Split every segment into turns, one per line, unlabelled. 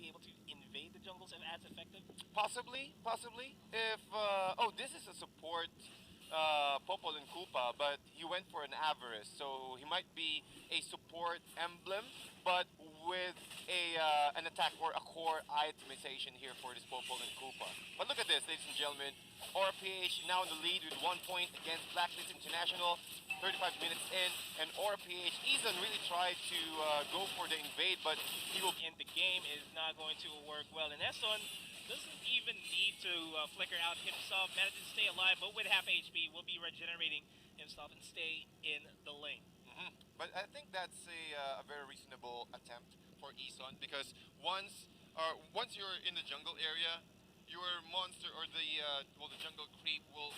be able to invade the jungles as effective?
Possibly, possibly. If this is a support Popol and Koopa, but he went for an Avarice, so he might be a support emblem, but with a an attack or a core itemization here for this Popol and Koopa. But look at this, ladies and gentlemen. Aura PH now in the lead with 1 point against Blacklist International. 35 minutes in, and Aura PH, Ethan really tried to go for the invade, but he will.
In the game is not going to work well. And Esson doesn't even need to flicker out himself, manages to stay alive, but with half HP will be regenerating himself and stay in the lane.
But I think that's a very reasonable attempt for Eson because once you're in the jungle area, your monster or the jungle creep will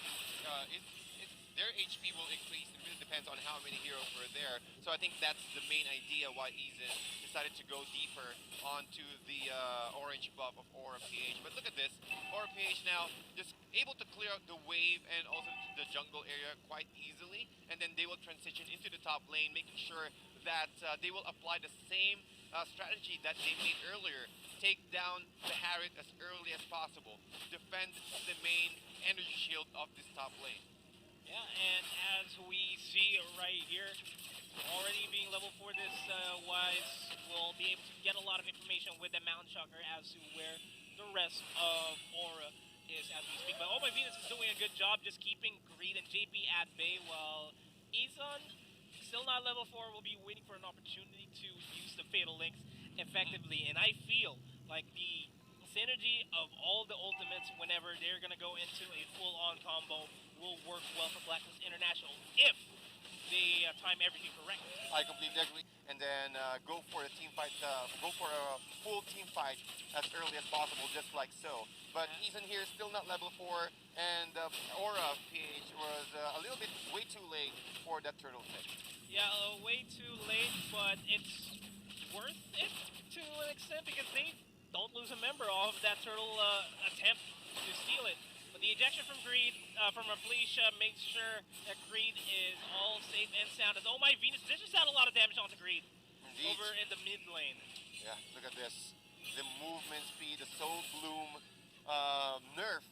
their HP will increase. It really depends on how many heroes were there. So I think that's the main idea why Eason decided to go deeper onto the orange buff of Aura PH. But look at this, Aura PH now just able to clear out the wave and also the jungle area quite easily, and then they will transition into the top lane, making sure that they will apply the same strategy that they made earlier. Take down the Harriet as early as possible. Defend the main energy shield of this top lane.
Yeah, and as we see right here, already being level 4 this wise, will be able to get a lot of information with the Mountain Shocker as to where the rest of Aura is as we speak. But Oh My Venus is doing a good job just keeping Greed and JP at bay, while Izan, still not level 4, will be waiting for an opportunity to use the Fatal Links effectively. And I feel like the synergy of all the ultimates whenever they're going to go into a full-on combo will work well for Blacklist International if they time everything correctly.
I completely agree. And then go for a team fight, go for a full team fight as early as possible, just like so. But Ethan here is still not level 4, and Aura PH was a little bit way too late for that turtle pick.
Yeah, way too late, but it's worth it to an extent because they don't lose a member off that turtle attempt to steal it. But the ejection from Greed, from Felicia, makes sure that Greed is all safe and sound. As Oh My Venus dishes out a lot of damage onto Greed. Indeed. Over in the mid lane.
Yeah, look at this. The movement speed, the Soul Bloom nerf.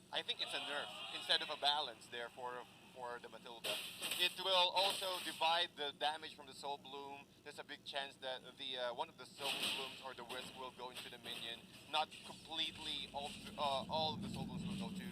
I think it's a nerf instead of a balance there for the Matilda. It will also divide the damage from the Soul Bloom. There's a big chance that the one of the Soul Blooms or the Wisp will go into the minion. Not completely all of the Soul Blooms will go to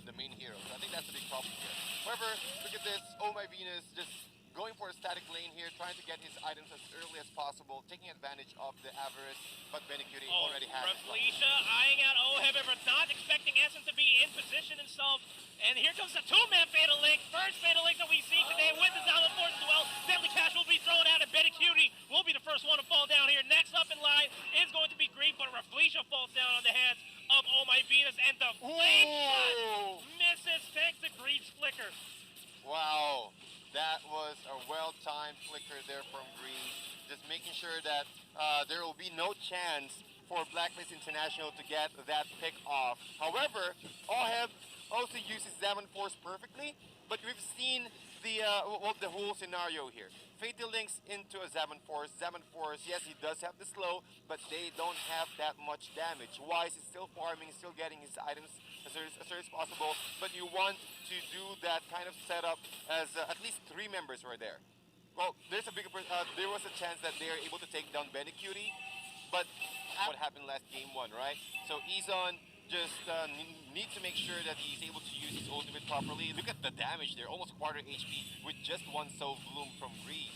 the main hero. So I think that's a big problem here. However, look at this. Oh My Venus just going for a static lane here, trying to get his items as early as possible, taking advantage of the Avarice, but Benikuri already has it.
Felicia eyeing out Oheb, but not expecting Essen to be in position himself. And here comes the two-man Fatal Link. First Fatal Link that we see today with the Zalon Force as well. Deadly Cash will be thrown out, and Benikuri will be the first one to fall down here. Next up in line is going to be Greed, but Felicia falls down on the hands of Oh My Venus, and the flame shot misses thanks to Greed's flicker.
Wow. That was a well-timed flicker there from Greed, just making sure that there will be no chance for Blacklist International to get that pick off. However, Oheb also uses Zaman Force perfectly, but we've seen the whole scenario here. Fatal Links into a Zaman Force. Zaman Force, yes, he does have the slow, but they don't have that much damage. Wise is still farming, still getting his items as early as possible, but you want to do that kind of setup as at least 3 members were there. Well, there was a chance that they are able to take down Benikuri, but what happened last game 1, right? So Izon just needs to make sure that he's able to use his ultimate properly. Look at the damage there, almost quarter HP with just 1 Soul Bloom from Greed.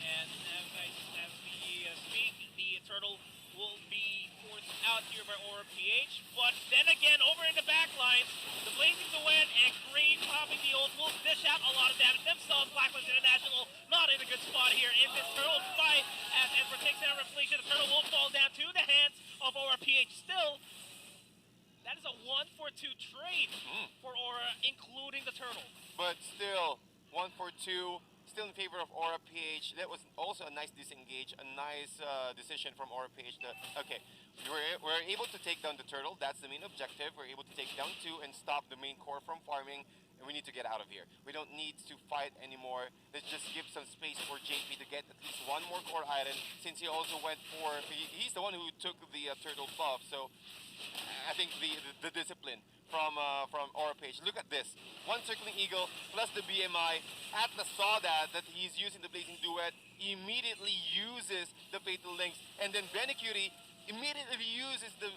And as we speak, the turtle will be forced out here by Aura PH. But then again, over in the back lines, the Blazing Duet and Greed popping the ult will dish out a lot of damage themselves. Blacklist International not in a good spot here in this turtle fight. As Emperor takes down Reflection, the turtle will fall down to the hands of Aura PH. Still, that is a 1-for-2 trade for Aura, including the turtle.
But still, 1 for 2, still in favor of Aura PH. That was also a nice disengage, a nice decision from Aura PH. Okay, we're able to take down the turtle. That's the main objective. We're able to take down 2 and stop the main core from farming. we need to get out of here. We don't need to fight anymore. Let's just give some space for JP to get at least one more core item, since he also went for, he's the one who took the turtle buff, so I think the discipline from Aura Page. Look at this. One circling eagle plus the BMI. Atlas saw that he's using the blazing duet, immediately uses the fatal links, and then Benecutie immediately uses the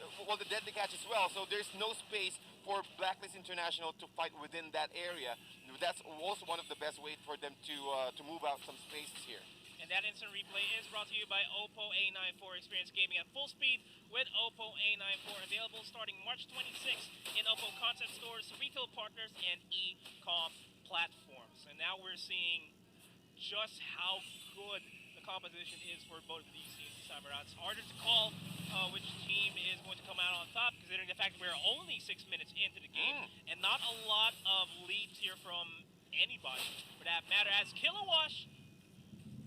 deadly catch as well. So there's no space for Blacklist International to fight within that area. That's also one of the best ways for them to move out some spaces here.
And that instant replay is brought to you by Oppo A94. Experience gaming at full speed with Oppo A94. Available starting March 26th in Oppo concept stores, retail partners, and e-com platforms. And now we're seeing just how good the composition is for both of these teams this time around. It's harder to call which team is going to come out on top, considering the fact that we're only 6 minutes into the game, and not a lot of leads here from anybody, for that matter, as Kilowash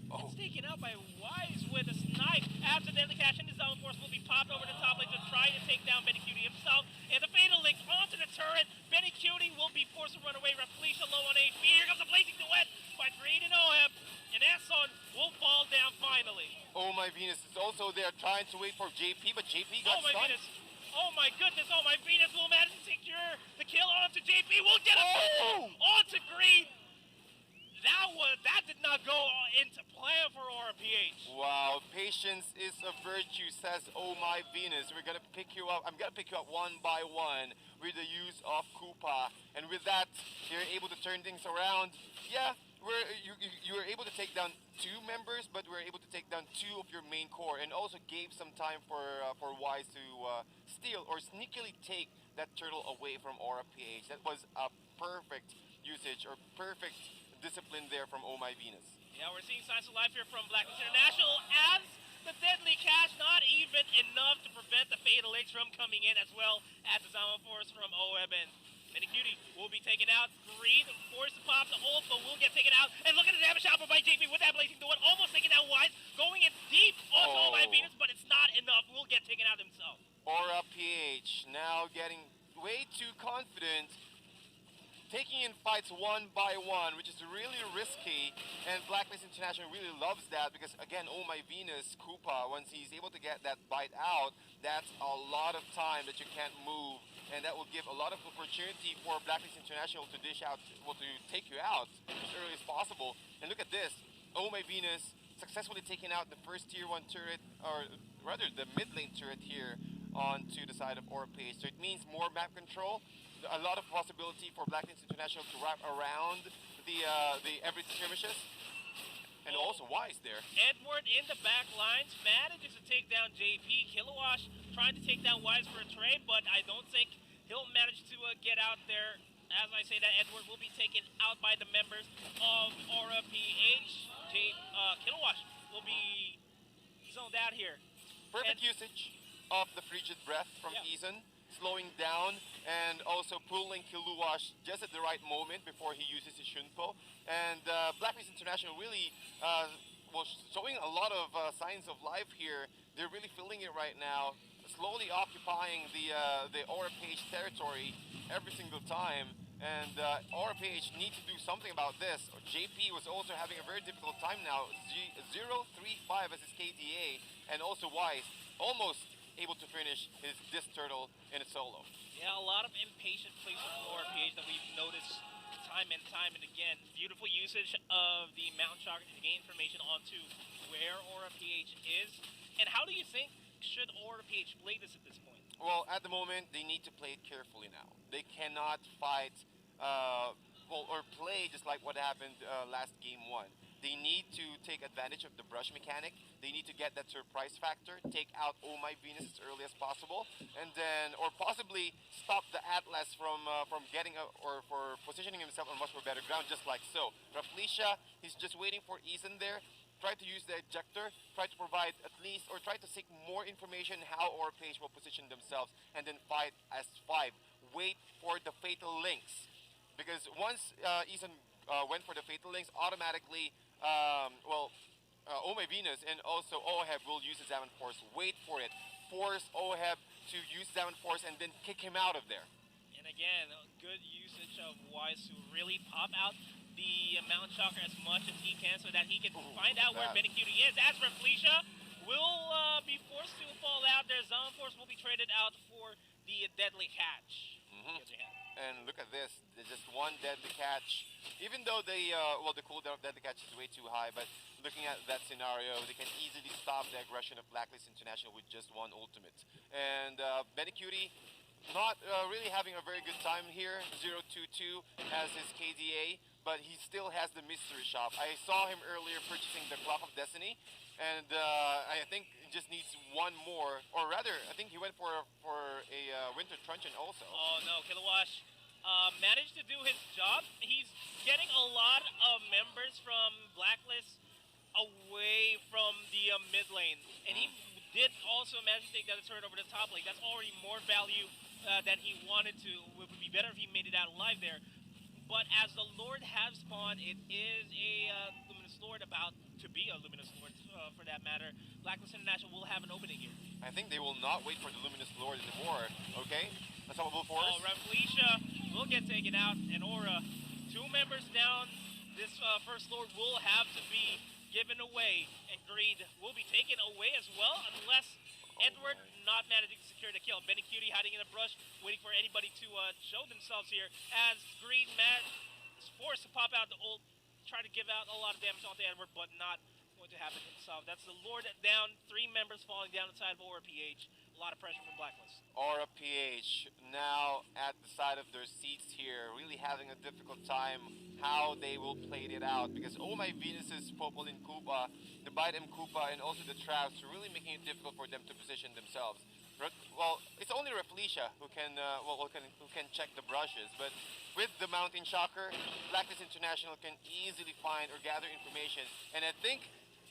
gets taken out by Wise with a snipe. Accidentally catching his down force will be popped over the top lane to try to take down Benecutie himself. And the fatal link onto the turret. Benecutie will be forced to run away. Rafflesia low on HP. Here comes the blazing duet by Green and Oheb. And Esson will fall down finally.
Oh my Venus is also there trying to wait for JP, but JP got
Oh my
stunned.
Venus. Oh my goodness. Oh my Venus will manage to secure the kill onto JP. We'll get a onto Green. That did not go into plan for Aura PH.
Wow, patience is a virtue, says Oh My Venus. We're gonna pick you up. I'm gonna pick you up one by one with the use of Koopa, and with that, you're able to turn things around. Yeah, you were able to take down 2 members, but we're able to take down 2 of your main core, and also gave some time for Wise to steal or sneakily take that turtle away from Aura PH. That was a perfect usage or perfect discipline there from Oh My Venus.
Yeah, we're seeing signs of life here from Blacklist International as the deadly catch, not even enough to prevent the fatal links from coming in, as well as the Zama Force from Oheb. And Benecutie will be taken out. Green forced to pop. The ult, but will get taken out. And look at the damage output by JP with that blazing duet, almost taking out Wise, going in deep onto Oh My Venus, but it's not enough. Will get taken out himself.
Aura PH now getting way too confident, taking in fights one by one, which is really risky, and Blacklist International really loves that because, again, Oh My Venus, Koopa, once he's able to get that bite out, that's a lot of time that you can't move, and that will give a lot of opportunity for Blacklist International to dish out, well, to take you out as early as possible. And look at this, Oh My Venus successfully taking out the first tier 1 turret, or rather the mid lane turret here onto the side of Aura Page. So it means more map control, a lot of possibility for Blacklist International to wrap around the every skirmishes, and also Wise there.
Edward in the back lines manages to take down JP. Kilowash trying to take down Wise for a trade, but I don't think he'll manage to get out there. As I say that, Edward will be taken out by the members of Aura PH. Kilowash will be zoned out here.
Perfect usage of the frigid breath from Eason, slowing down and also pulling Kilowash just at the right moment before he uses his Shunpo. And Blacklist International really was showing a lot of signs of life here. They're really feeling it right now, slowly occupying the Aura Page territory every single time. And Aura Page needs to do something about this. JP was also having a very difficult time now. 0-3-5 as his KDA, and also Wise almost able to finish this turtle in a solo.
Yeah, a lot of impatient plays from Aura PH that we've noticed time and again. Beautiful usage of the Mountain Shocker to gain information onto where Aura PH is. And how do you think should Aura PH play this at this point?
Well, at the moment, they need to play it carefully now. They cannot fight, or play just like what happened last game 1. They need to take advantage of the brush mechanic. They need to get that surprise factor, take out Oh My Venus as early as possible, and then, or possibly stop the Atlas from getting or for positioning himself on much more better ground, just like so. Rafflesia, he's just waiting for Eason there. Try to use the ejector, try to provide at least, or try to seek more information how Aura Page will position themselves, and then fight as 5. Wait for the fatal links, because once Eason went for the fatal links, automatically, Oh My Venus and also Oheb will use his Zaman Force. Wait for it. Force Oheb to use Zaman Force and then kick him out of there.
And Again, good usage of Wise to really pop out the Mount Shocker as much as he can so that he can find out where Benecutie is. As for Felicia, will be forced to fall out. Their Zone Force will be traded out for the Deadly Catch.
And look at this, there's just one deadly catch. Even though the cooldown of deadly catch is way too high, but looking at that scenario, they can easily stop the aggression of Blacklist International with just one ultimate. And Benecutie not really having a very good time here. 022 has his KDA, but he still has the mystery shop. I saw him earlier purchasing the Clock of Destiny, and I think he just needs one more, or rather, I think he went for a Winter Truncheon also.
Oh no, Kilowash managed to do his job. He's getting a lot of members from Blacklist away from the mid lane, and he did also manage to take that turret over the top lane. That's already more value than he wanted to. It would be better if he made it out alive there. But as the Lord has spawned, it is a Luminous Lord, about to be a Luminous Lord for that matter. Blacklist International will have an opening here.
I think they will not wait for the Luminous Lord anymore, okay? Unstoppable Force.
Oh, Felicia will get taken out, and Aura, 2 members down. This First Lord will have to be given away, and Greed will be taken away as well, unless Edward not managing to secure the kill. Benecutie hiding in the brush, waiting for anybody to show themselves here, as Greed is forced to pop out the ult, try to give out a lot of damage onto Edward, but not going to happen himself. That's the Lord down, 3 members falling down inside of Aura PH. A lot of pressure from Blacklist.
Aura PH now at the side of their seats here, really having a difficult time how they will play it out, because Oh My Venus's Popol in Koopa, the Bite M Koopa, and also the traps are really making it difficult for them to position themselves. Well, it's only Reflecia who can check the brushes, but with the Mountain Shocker, Blacklist International can easily find or gather information, and I think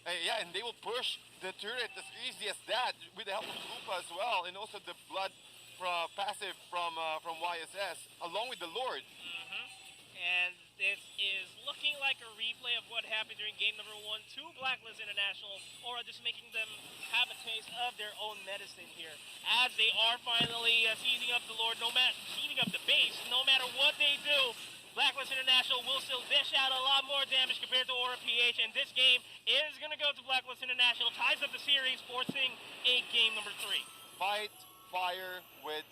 and they will push the turret as easy as that with the help of Koopa as well, and also the blood passive from YSS, along with the Lord.
And this is looking like a replay of what happened during game number 1 to Blacklist International, or just making them have a taste of their own medicine here, as they are finally seizing up the Lord, seizing up the base. No matter what they do, Blacklist International will still dish out a lot more damage compared to Aura PH, and this game is going to go to Blacklist International, ties up the series, forcing a game number 3.
Fight fire with